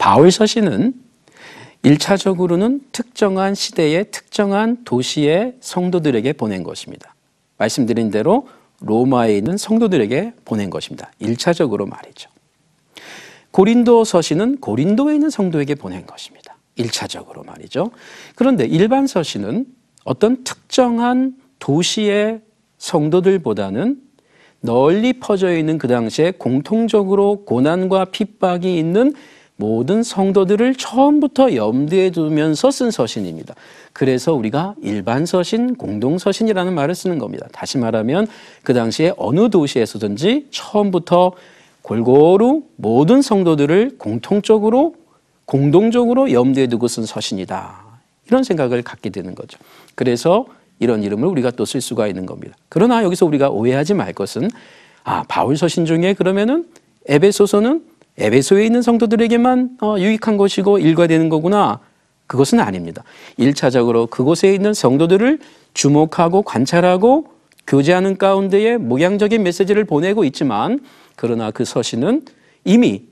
바울 서신은 1차적으로는 특정한 시대의 특정한 도시의 성도들에게 보낸 것입니다. 말씀드린 대로 로마에 있는 성도들에게 보낸 것입니다. 1차적으로 말이죠. 고린도 서신은 고린도에 있는 성도에게 보낸 것입니다. 1차적으로 말이죠. 그런데 일반 서신은 어떤 특정한 도시의 성도들보다는 널리 퍼져 있는 그 당시에 공통적으로 고난과 핍박이 있는 모든 성도들을 처음부터 염두에 두면서 쓴 서신입니다. 그래서 우리가 일반 서신, 공동 서신이라는 말을 쓰는 겁니다. 다시 말하면 그 당시에 어느 도시에서든지 처음부터 골고루 모든 성도들을 공동적으로 염두에 두고 쓴 서신이다. 이런 생각을 갖게 되는 거죠. 그래서 이런 이름을 우리가 또 쓸 수가 있는 겁니다. 그러나 여기서 우리가 오해하지 말 것은 바울 서신 중에 그러면은 에베소서는 에베소에 있는 성도들에게만 유익한 것이고 일과되는 거구나. 그것은 아닙니다. 1차적으로 그곳에 있는 성도들을 주목하고 관찰하고 교제하는 가운데에 목양적인 메시지를 보내고 있지만 그러나 그 서신은 이미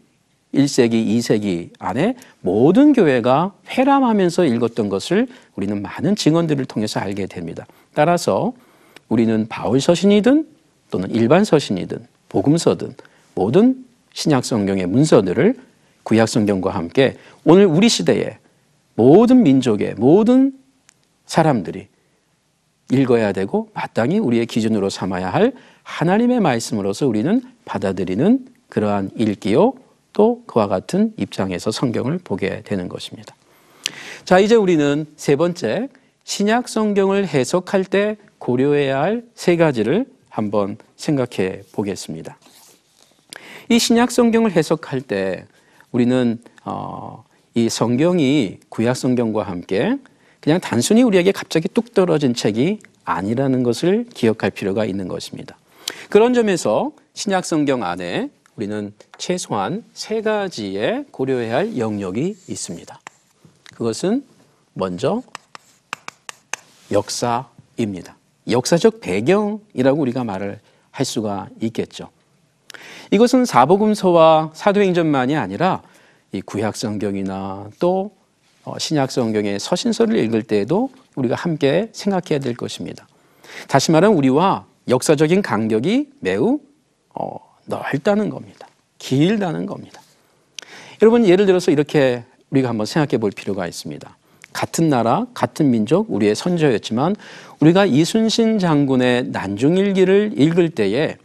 1세기, 2세기 안에 모든 교회가 회람하면서 읽었던 것을 우리는 많은 증언들을 통해서 알게 됩니다. 따라서 우리는 바울 서신이든 또는 일반 서신이든 복음서든 모든 신약 성경의 문서들을 구약 성경과 함께 오늘 우리 시대에 모든 민족의 모든 사람들이 읽어야 되고 마땅히 우리의 기준으로 삼아야 할 하나님의 말씀으로서 우리는 받아들이는 그러한 읽기요 또 그와 같은 입장에서 성경을 보게 되는 것입니다. 자, 이제 우리는 세 번째 신약 성경을 해석할 때 고려해야 할 세 가지를 한번 생각해 보겠습니다. 이 신약 성경을 해석할 때 우리는 이 성경이 구약 성경과 함께 그냥 단순히 우리에게 갑자기 뚝 떨어진 책이 아니라는 것을 기억할 필요가 있는 것입니다. 그런 점에서 신약 성경 안에 우리는 최소한 세 가지의 고려해야 할 영역이 있습니다. 그것은 먼저 역사입니다. 역사적 배경이라고 우리가 말을 할 수가 있겠죠. 이것은 사복음서와 사도행전만이 아니라 이 구약 성경이나 또 신약 성경의 서신서를 읽을 때에도 우리가 함께 생각해야 될 것입니다. 다시 말하면 우리와 역사적인 간격이 매우 넓다는 겁니다. 길다는 겁니다. 여러분 예를 들어서 이렇게 우리가 한번 생각해 볼 필요가 있습니다. 같은 나라, 같은 민족, 우리의 선조였지만 우리가 이순신 장군의 난중일기를 읽을 때에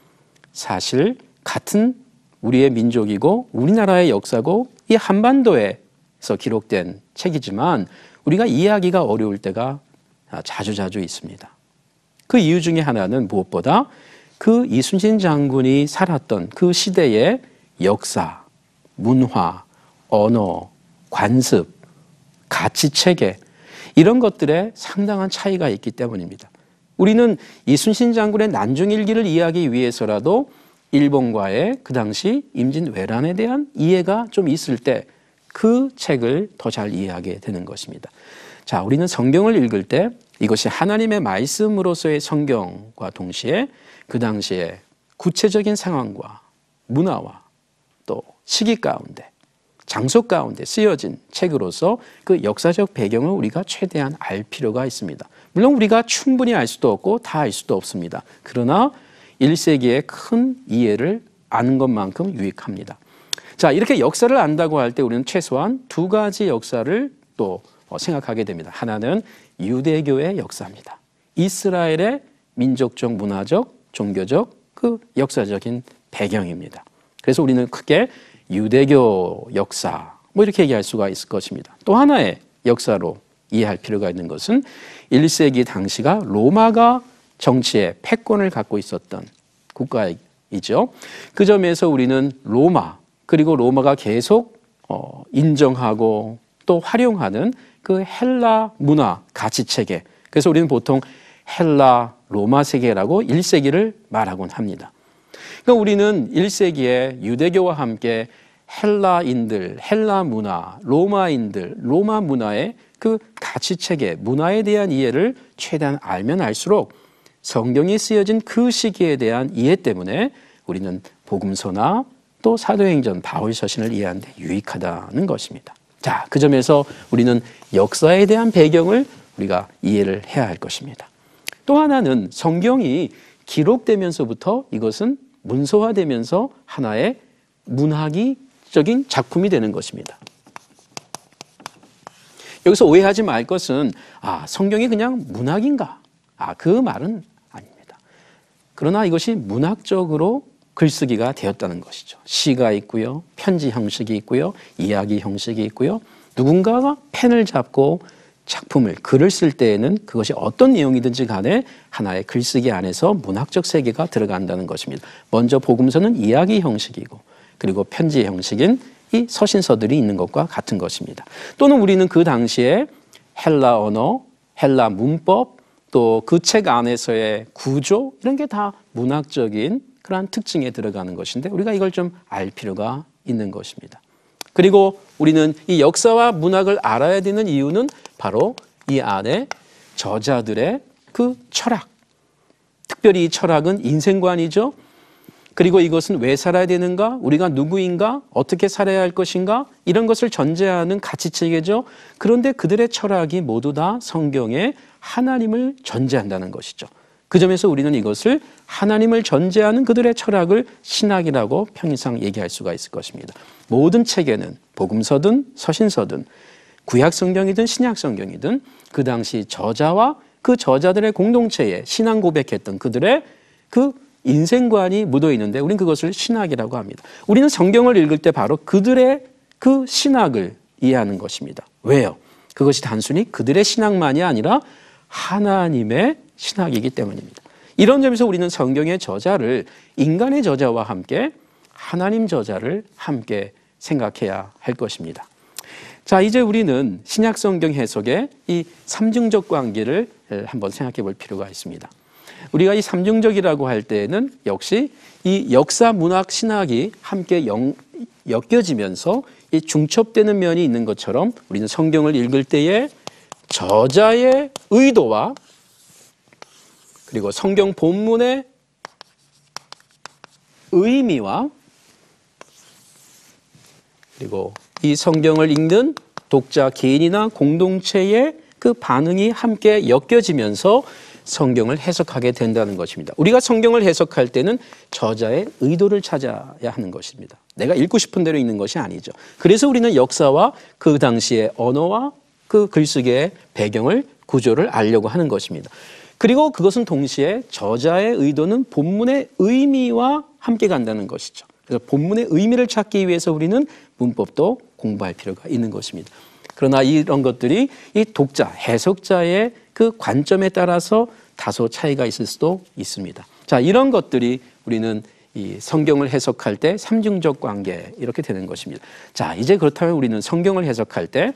사실 같은 우리의 민족이고 우리나라의 역사고 이 한반도에서 기록된 책이지만 우리가 이해하기가 어려울 때가 자주 있습니다. 그 이유 중에 하나는 무엇보다 그 이순신 장군이 살았던 그 시대의 역사, 문화, 언어, 관습, 가치체계 이런 것들에 상당한 차이가 있기 때문입니다. 우리는 이순신 장군의 난중일기를 이해하기 위해서라도 일본과의 그 당시 임진왜란에 대한 이해가 좀 있을 때 그 책을 더 잘 이해하게 되는 것입니다. 자, 우리는 성경을 읽을 때 이것이 하나님의 말씀으로서의 성경과 동시에 그 당시에 구체적인 상황과 문화와 또 시기 가운데 장소 가운데 쓰여진 책으로서 그 역사적 배경을 우리가 최대한 알 필요가 있습니다. 물론 우리가 충분히 알 수도 없고 다 알 수도 없습니다. 그러나 1세기의 큰 이해를 아는 것만큼 유익합니다. 자, 이렇게 역사를 안다고 할 때 우리는 최소한 두 가지 역사를 또 생각하게 됩니다. 하나는 유대교의 역사입니다. 이스라엘의 민족적, 문화적, 종교적 그 역사적인 배경입니다. 그래서 우리는 크게 유대교 역사 이렇게 얘기할 수가 있을 것입니다. 또 하나의 역사로 이해할 필요가 있는 것은 1세기 당시가 로마가 정치의 패권을 갖고 있었던 국가이죠. 그 점에서 우리는 로마 그리고 로마가 계속 인정하고 또 활용하는 그 헬라 문화 가치체계, 그래서 우리는 보통 헬라 로마 세계라고 1세기를 말하곤 합니다. 그러니까 우리는 1세기에 유대교와 함께 헬라인들, 헬라 문화, 로마인들, 로마 문화의 그 가치체계, 문화에 대한 이해를 최대한 알면 알수록 성경이 쓰여진 그 시기에 대한 이해 때문에 우리는 복음서나 또 사도행전 바울 서신을 이해하는 데 유익하다는 것입니다. 자, 그 점에서 우리는 역사에 대한 배경을 우리가 이해를 해야 할 것입니다. 또 하나는 성경이 기록되면서부터 이것은 문서화되면서 하나의 문학적인 작품이 되는 것입니다. 여기서 오해하지 말 것은 성경이 그냥 문학인가? 그 말은 아닙니다. 그러나 이것이 문학적으로 글쓰기가 되었다는 것이죠. 시가 있고요, 편지 형식이 있고요, 이야기 형식이 있고요. 누군가가 펜을 잡고 작품을, 글을 쓸 때에는 그것이 어떤 내용이든지 간에 하나의 글쓰기 안에서 문학적 세계가 들어간다는 것입니다. 먼저 복음서는 이야기 형식이고, 그리고 편지 형식인 이 서신서들이 있는 것과 같은 것입니다. 또는 우리는 그 당시에 헬라 언어, 헬라 문법, 또 그 책 안에서의 구조, 이런 게 다 문학적인 그러한 특징에 들어가는 것인데 우리가 이걸 좀 알 필요가 있는 것입니다. 그리고 우리는 이 역사와 문학을 알아야 되는 이유는 바로 이 안에 저자들의 그 철학, 특별히 이 철학은 인생관이죠. 그리고 이것은 왜 살아야 되는가? 우리가 누구인가? 어떻게 살아야 할 것인가? 이런 것을 전제하는 가치체계죠. 그런데 그들의 철학이 모두 다 성경에 하나님을 전제한다는 것이죠. 그 점에서 우리는 이것을 하나님을 전제하는 그들의 철학을 신학이라고 편의상 얘기할 수가 있을 것입니다. 모든 책에는 복음서든 서신서든 구약 성경이든 신약 성경이든 그 당시 저자와 그 저자들의 공동체에 신앙 고백했던 그들의 그 인생관이 묻어 있는데 우리는 그것을 신학이라고 합니다. 우리는 성경을 읽을 때 바로 그들의 그 신학을 이해하는 것입니다. 왜요? 그것이 단순히 그들의 신학만이 아니라 하나님의 신학이기 때문입니다. 이런 점에서 우리는 성경의 저자를 인간의 저자와 함께 하나님 저자를 함께 생각해야 할 것입니다. 자, 이제 우리는 신약 성경 해석의 이 삼중적 관계를 한번 생각해 볼 필요가 있습니다. 우리가 이 삼중적이라고 할 때는 역시 이 역사, 문학, 신학이 함께 엮여지면서 이 중첩되는 면이 있는 것처럼 우리는 성경을 읽을 때에 저자의 의도와 그리고 성경 본문의 의미와 그리고 이 성경을 읽는 독자 개인이나 공동체의 그 반응이 함께 엮여지면서 성경을 해석하게 된다는 것입니다. 우리가 성경을 해석할 때는 저자의 의도를 찾아야 하는 것입니다. 내가 읽고 싶은 대로 읽는 것이 아니죠. 그래서 우리는 역사와 그 당시의 언어와 그 글쓰기의 배경을, 구조를 알려고 하는 것입니다. 그리고 그것은 동시에 저자의 의도는 본문의 의미와 함께 간다는 것이죠. 그래서 본문의 의미를 찾기 위해서 우리는 문법도 공부할 필요가 있는 것입니다. 그러나 이런 것들이 이 독자, 해석자의 그 관점에 따라서 다소 차이가 있을 수도 있습니다. 자, 이런 것들이 우리는 이 성경을 해석할 때 삼중적 관계 이렇게 되는 것입니다. 자, 이제 그렇다면 우리는 성경을 해석할 때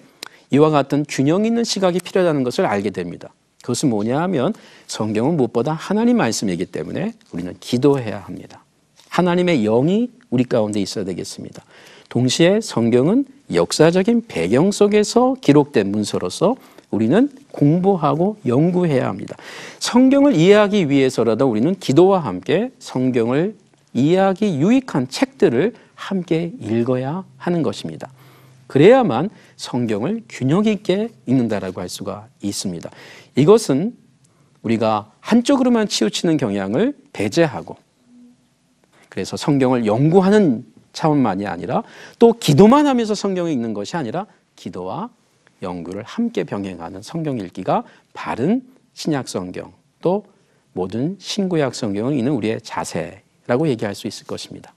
이와 같은 균형 있는 시각이 필요하다는 것을 알게 됩니다. 그것은 뭐냐 하면 성경은 무엇보다 하나님 말씀이기 때문에 우리는 기도해야 합니다. 하나님의 영이 우리 가운데 있어야 되겠습니다. 동시에 성경은 역사적인 배경 속에서 기록된 문서로서 우리는 공부하고 연구해야 합니다. 성경을 이해하기 위해서라도 우리는 기도와 함께 성경을 이해하기 유익한 책들을 함께 읽어야 하는 것입니다. 그래야만 성경을 균형 있게 읽는다라고 할 수가 있습니다. 이것은 우리가 한쪽으로만 치우치는 경향을 배제하고 그래서 성경을 연구하는 차원만이 아니라 또 기도만 하면서 성경을 읽는 것이 아니라 기도와 연구를 함께 병행하는 성경 읽기가 바른 신약 성경 또 모든 신구약 성경을 읽는 우리의 자세라고 얘기할 수 있을 것입니다.